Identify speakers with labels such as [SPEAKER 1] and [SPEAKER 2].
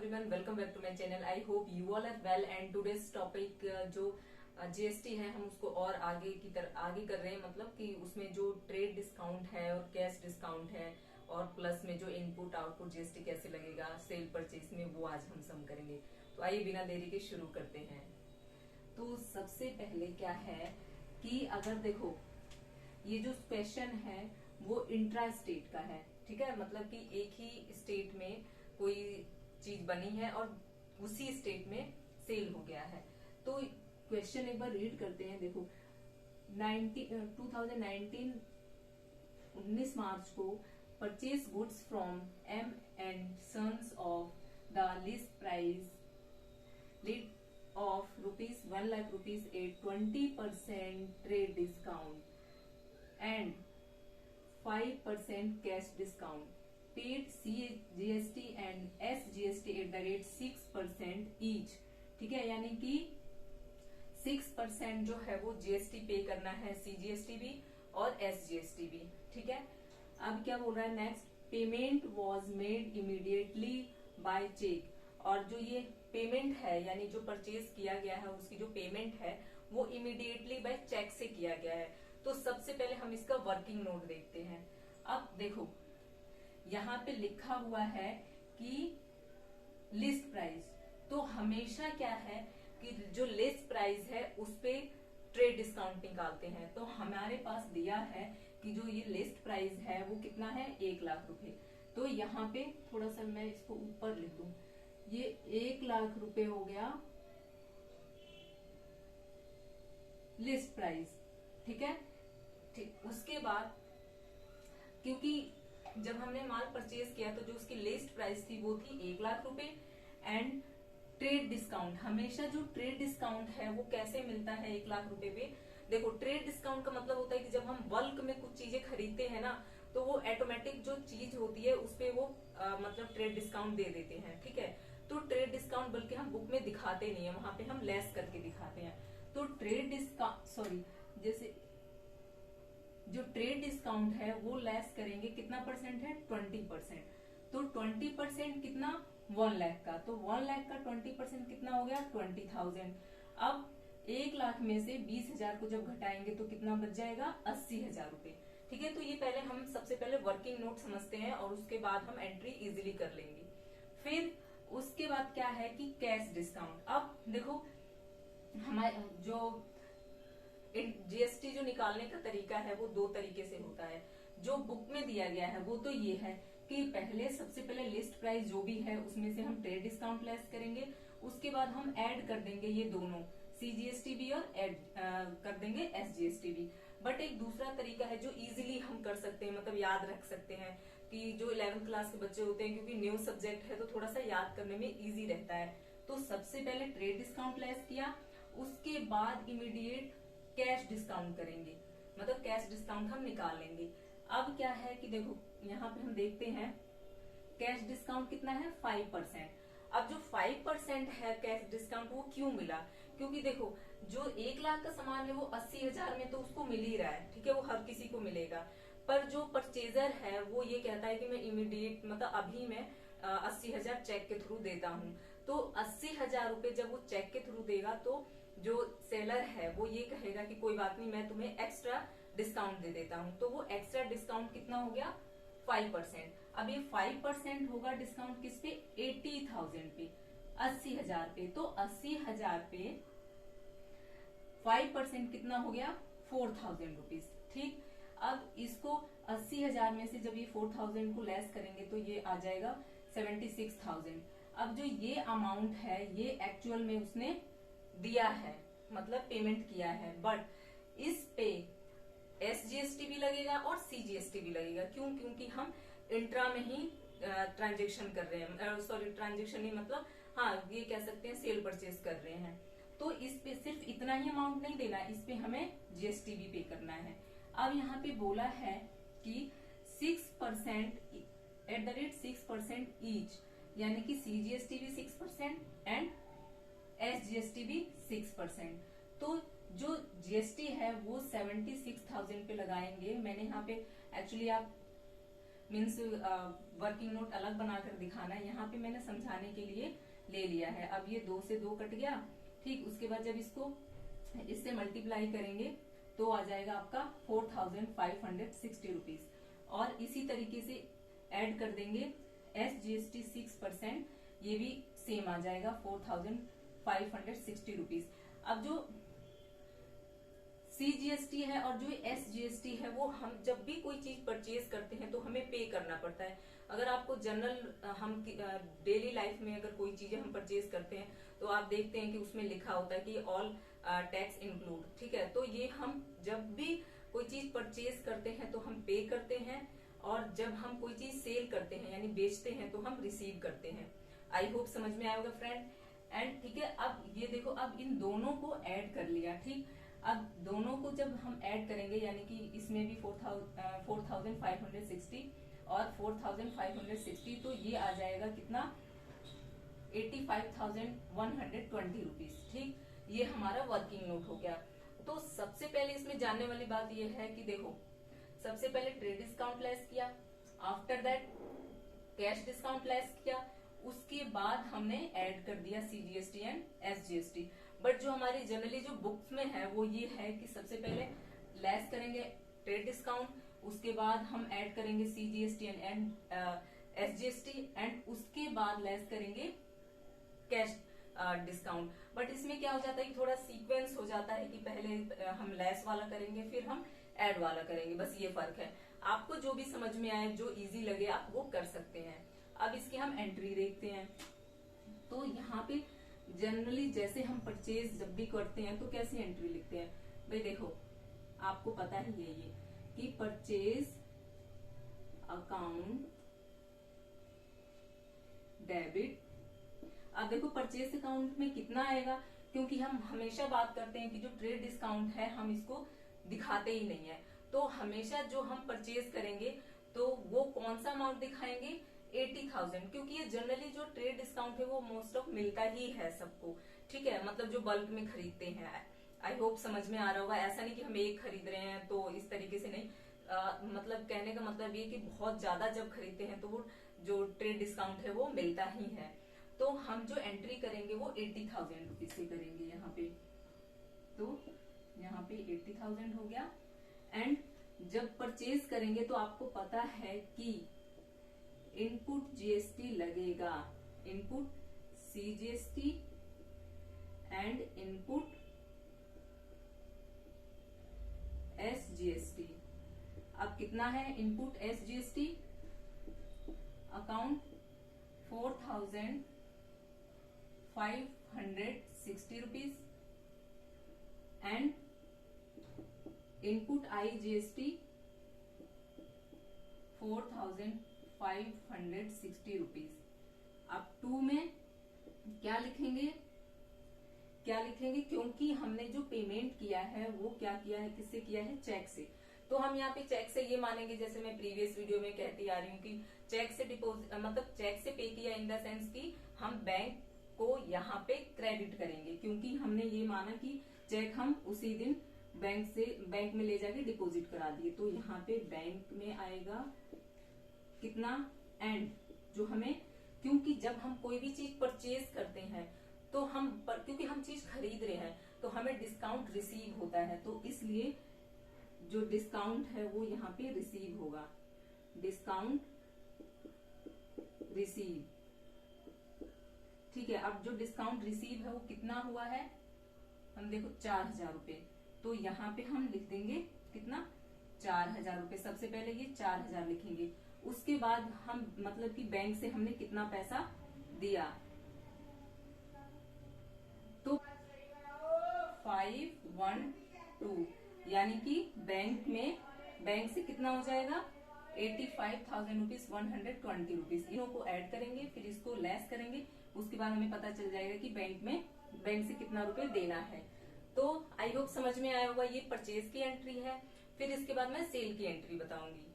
[SPEAKER 1] Everyone, welcome back to my channel. I hope you all are well and today's topic जो GST है हम उसको और आगे कर रहे हैं। मतलब कि उसमें जो ट्रेड डिस्काउंट है और कैश डिस्काउंट है और प्लस में जो इनपुट आउटपुट जीएसटी कैसे लगेगा सेल परचेज में, वो आज हम सम करेंगे। तो आइए बिना देरी के शुरू करते हैं। तो सबसे पहले क्या है कि अगर देखो ये जो क्वेश्चन है वो इंट्रा स्टेट का है, ठीक है। मतलब कि एक ही स्टेट में कोई चीज बनी है और उसी स्टेट में सेल हो गया है। तो क्वेश्चन एक बार रीड करते हैं। देखो 2019 19 मार्च को purchase goods from M and sons of the list price lead of ₹1 lakh at 20% trade discount and 5% cash discount, paid CGST and SGST at the rate 6% each, ठीक है। यानी कि 6% जो है वो जीएसटी पे करना है, सीजीएसटी भी और एसजीएसटी भी, ठीक है। अब क्या बोल रहा है next, payment was made immediately by cheque. और जो ये पेमेंट है यानी जो परचेज किया गया है उसकी जो पेमेंट है वो इमीडिएटली बाय चेक से किया गया है। तो सबसे पहले हम इसका वर्किंग नोट देखते हैं। अब देखो यहाँ पे लिखा हुआ है कि लिस्ट प्राइस, तो हमेशा क्या है कि जो लिस्ट प्राइस है उस पे ट्रेड डिस्काउंट निकालते हैं। तो हमारे पास दिया है कि जो ये लिस्ट प्राइस है वो कितना है, 1 लाख रुपए। तो यहाँ पे थोड़ा सा मैं इसको ऊपर लिख दूं, ये 1 लाख रुपए हो गया लिस्ट प्राइस, ठीक है। ठीक, उसके बाद क्योंकि जब हमने माल परचेज किया तो जो उसकी लिस्ट प्राइस थी वो थी 1 लाख रुपए एंड ट्रेड डिस्काउंट। हमेशा जो ट्रेड डिस्काउंट है वो कैसे मिलता है 1 लाख रुपए पे। देखो ट्रेड डिस्काउंट का मतलब होता है कि जब हम बल्क में कुछ चीजें खरीदते हैं ना तो वो ऑटोमेटिक जो चीज होती है उस पे वो मतलब ट्रेड डिस्काउंट दे देते हैं, ठीक है। तो ट्रेड डिस्काउंट बल्कि हम बुक में दिखाते नहीं है, वहां पे हम लेस करके दिखाते हैं। तो ट्रेड डिस्काउंट जैसे जो ट्रेड डिस्काउंट है वो लेस करेंगे, कितना परसेंट है, 20%। तो 20% कितना, 1 लाख का। तो 1 लाख का 20% कितना हो गया, 20,000। अब 1 लाख में से 20,000 को जब घटाएंगे तो कितना बच जाएगा, 80,000 रुपए, ठीक है। तो ये पहले हम सबसे पहले वर्किंग नोट समझते हैं और उसके बाद हम एंट्री इजिली कर लेंगे। फिर उसके बाद क्या है कि कैश डिस्काउंट। अब देखो हमारे जो जीएसटी जो निकालने का तरीका है वो 2 तरीके से होता है। जो बुक में दिया गया है वो तो ये है कि पहले सबसे पहले लिस्ट प्राइस जो भी है उसमें से हम ट्रेड डिस्काउंट लेस करेंगे, उसके बाद हम ऐड कर देंगे ये दोनों, सीजीएसटी भी और ऐड कर देंगे एसजीएसटी भी। बट एक दूसरा तरीका है जो इजीली हम कर सकते हैं, मतलब याद रख सकते हैं कि जो 11th क्लास के बच्चे होते हैं, क्योंकि न्यू सब्जेक्ट है तो थोड़ा सा याद करने में इजी रहता है। तो सबसे पहले ट्रेड डिस्काउंट लेस किया, उसके बाद इमीडिएट कैश डिस्काउंट करेंगे, मतलब कैश डिस्काउंट हम निकाल लेंगे। अब क्या है कि देखो यहाँ पे हम देखते हैं कैश डिस्काउंट कितना है, 5%। अब जो 5% है कैश डिस्काउंट वो क्यों मिला, क्योंकि देखो जो 1 लाख का सामान है वो 80,000 में तो उसको मिल ही रहा है, ठीक है, वो हर किसी को मिलेगा। पर जो परचेजर है वो ये कहता है कि मैं इमीडिएट मतलब अभी मैं 80,000 चेक के थ्रू देता हूँ। तो 80,000 रुपए जब वो चेक के थ्रू देगा तो जो सेलर है वो ये कहेगा कि कोई बात नहीं, मैं तुम्हें एक्स्ट्रा डिस्काउंट दे देता हूँ। तो वो एक्स्ट्रा डिस्काउंट कितना हो गया, 5%। अब ये 5% होगा डिस्काउंट किस पे, 80,000 पे, 80,000 पे। तो 80,000 पे 5% कितना हो गया, 4,000 रुपीज, ठीक। अब इसको 80,000 में से जब ये 4,000 को लेस करेंगे तो ये आ जाएगा 76,000। अब जो ये अमाउंट है ये एक्चुअल में उसने दिया है, मतलब पेमेंट किया है, बट इस पे एसजीएसटी भी लगेगा और सीजीएसटी भी लगेगा। क्यों, क्योंकि हम इंट्रा में ही ट्रांजेक्शन कर रहे हैं, सॉरी ट्रांजेक्शन नहीं मतलब हाँ ये कह सकते हैं सेल परचेज कर रहे हैं। तो इस पे सिर्फ इतना ही अमाउंट नहीं देना, इस पे हमें जीएसटी भी पे करना है। अब यहाँ पे बोला है कि 6% एट द रेट 6% ईच, यानी कि सीजीएसटी भी 6% एंड एसजीएसटी भी 6%। तो जो जीएसटी है वो 76,000 पे लगाएंगे। मैंने यहाँ पे एक्चुअली आप मीन्स वर्किंग नोट अलग बनाकर दिखाना है, यहाँ पे मैंने समझाने के लिए ले लिया है। अब ये 2 से 2 कट गया, ठीक। उसके बाद जब इसको इससे मल्टीप्लाई करेंगे तो आ जाएगा आपका 4560 रुपीज। और इसी तरीके से ऐड कर देंगे SGST 6%, ये भी सेम आ जाएगा 4560 रुपीज। अब जो CGST है और जो SGST है वो हम जब भी कोई चीज परचेज करते हैं तो हमें पे करना पड़ता है। अगर आपको जनरल हम डेली लाइफ में अगर कोई चीजें हम परचेज करते हैं तो आप देखते हैं कि उसमें लिखा होता है कि ऑल टैक्स इंक्लूड, ठीक है। तो ये हम जब भी कोई चीज परचेज करते हैं तो हम पे करते हैं, और जब हम कोई चीज सेल करते हैं यानी बेचते हैं तो हम रिसीव करते हैं। आई होप समझ में आया होगा फ्रेंड। एंड ठीक है, अब ये देखो, अब इन दोनों को ऐड कर लिया, ठीक। अब दोनों को जब हम ऐड करेंगे यानी कि इसमें भी 4560 और 4560, तो ये आ जाएगा कितना 85,120 रुपीज, ठीक। ये हमारा वर्किंग नोट हो गया। तो सबसे पहले इसमें जानने वाली बात ये है कि देखो, सबसे पहले ट्रेड डिस्काउंट लेस किया, after that cash discount less किया, उसके बाद हमने ऐड कर दिया CGST एंड SGST। बट जो हमारी जनरली जो बुक्स में है वो ये है कि सबसे पहले लेस करेंगे ट्रेड डिस्काउंट, उसके बाद हम ऐड करेंगे CGST एंड SGST, एंड उसके बाद लेस करेंगे कैश डिस्काउंट। बट इसमें क्या हो जाता है कि थोड़ा सीक्वेंस हो जाता है कि पहले हम लेस वाला करेंगे फिर हम ऐड वाला करेंगे, बस ये फर्क है। आपको जो भी समझ में आए, जो इजी लगे, आप वो कर सकते हैं। अब इसकी हम एंट्री देखते हैं। तो यहाँ पे जनरली जैसे हम परचेज जब भी करते हैं तो कैसी एंट्री लिखते हैं भाई, देखो आपको पता है ये कि परचेज अकाउंट डेबिट। अब देखो परचेज अकाउंट में कितना आएगा, क्योंकि हम हमेशा बात करते हैं कि जो ट्रेड डिस्काउंट है हम इसको दिखाते ही नहीं है। तो हमेशा जो हम परचेज करेंगे तो वो कौन सा अमाउंट दिखाएंगे, 80,000, क्योंकि ये जनरली जो ट्रेड डिस्काउंट है वो मोस्ट ऑफ मिलता ही है सबको, ठीक है। मतलब जो बल्क में खरीदते हैं। आई होप समझ में आ रहा होगा। ऐसा नहीं कि हम एक खरीद रहे हैं तो इस तरीके से नहीं, मतलब कहने का मतलब ये कि बहुत ज्यादा जब खरीदते हैं तो वो जो ट्रेड डिस्काउंट है वो मिलता ही है। तो हम जो एंट्री करेंगे वो 80,000 रुपीज से करेंगे यहाँ पे। तो यहाँ पे 80,000 हो गया। एंड जब परचेज करेंगे तो आपको पता है कि इनपुट GST लगेगा, input CGST and input SGST। अब कितना है input SGST, account 4,560 rupees, and input IGST 4,560 rupees. अब 2 में क्या लिखेंगे, क्योंकि हमने जो पेमेंट किया है वो क्या किया है, किससे किया है, चेक से। तो हम यहाँ पे चेक से ये मानेंगे, जैसे मैं प्रीवियस वीडियो में कहती आ रही हूँ कि चेक से डिपोजिट मतलब चेक से पे किया इन द सेंस कि हम बैंक को यहाँ पे क्रेडिट करेंगे, क्योंकि हमने ये माना कि चेक हम उसी दिन बैंक में ले जाके डिपॉजिट करा दिए। तो यहाँ पे बैंक में आएगा कितना, एंड जो हमें, क्योंकि जब हम कोई भी चीज परचेज करते हैं तो क्योंकि हम चीज खरीद रहे हैं तो हमें डिस्काउंट रिसीव होता है, तो इसलिए जो डिस्काउंट है वो यहाँ पे रिसीव होगा, डिस्काउंट रिसीव, ठीक है। अब जो डिस्काउंट रिसीव है वो कितना हुआ है, हम देखो 4,000 रुपए। तो यहाँ पे हम लिख देंगे कितना, 4,000 रुपए। सबसे पहले ये 4,000 लिखेंगे, उसके बाद हम मतलब कि बैंक से हमने कितना पैसा दिया, तो 512, यानी कि बैंक से कितना हो जाएगा 85,000 रुपीज 120 रुपीज। इनको को ऐड करेंगे, फिर इसको लेस करेंगे, उसके बाद हमें पता चल जाएगा कि बैंक से कितना रुपए देना है। तो आई होप समझ में आया होगा। ये परचेज की एंट्री है। फिर इसके बाद मैं सेल की एंट्री बताऊंगी।